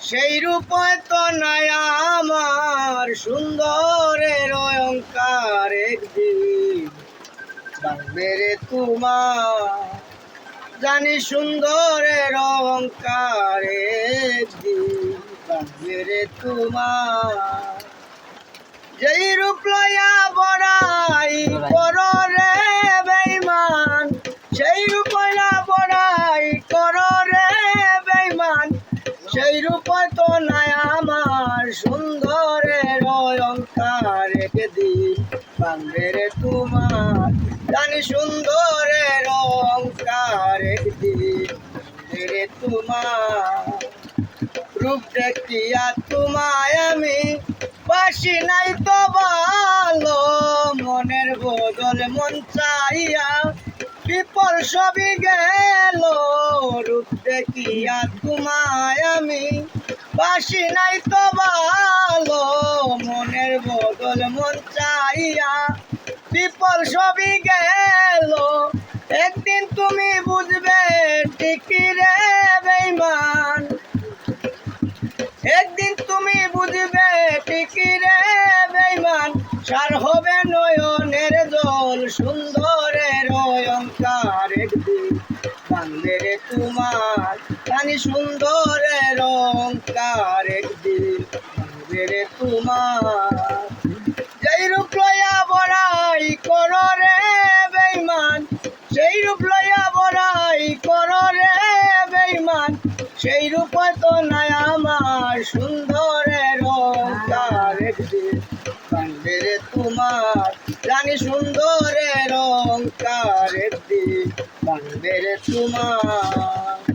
সেই রূপে তো নাই আমার সুন্দরের অহংকার, একদিন ভাঙবে রে তোমার। জানি সুন্দরের অহংকার একদিন ভাঙবে রে তোমার। যেই রূপ লইয়া বড়াই কর রে বেঈমান, সেই রূপ লইয়া বড়াই কর রে বেঈমান, সেই রূপ তো নাই আমার সুন্দরের অহংকার, একদিন ভাঙবে রে তোমার। জানি সুন্দরের অহংকার একদিন ভাঙবে রে তোমার। রূপ দেখিয়া তোমায় আমি বাসি নাই তো ভালো, মনের বদল মন চাইয়া বিপল সবই গেল। রূপ দেখিয়া তোমায় আমি বাসি নাই তো ভালো, মনের বদল মন চাইয়া বিপল সবই গেল। একদিন তুমি বুঝবে ঠিকই রে বেঈমান, একদিন তুমি বুঝবে ঠিকই রে বেঈমান। সার হবে নয়নের জল সুন্দরের অহংকার, একদিন ভাঙবে রে তোমার। জানি সুন্দরের অহংকার একদিন ভাঙবে রে তোমার। যেই রূপ লইয়া বড়াই কর রে বেঈমান, সেই রূপ লইয়া বড়াই কর রে বেঈমান, সেই রূপ তো নাই আমার সুন্দরের অহংকার, একদিন ভাঙবে রে তোমার। জানি সুন্দরের অহংকার একদিন ভাঙবে রে তোমার।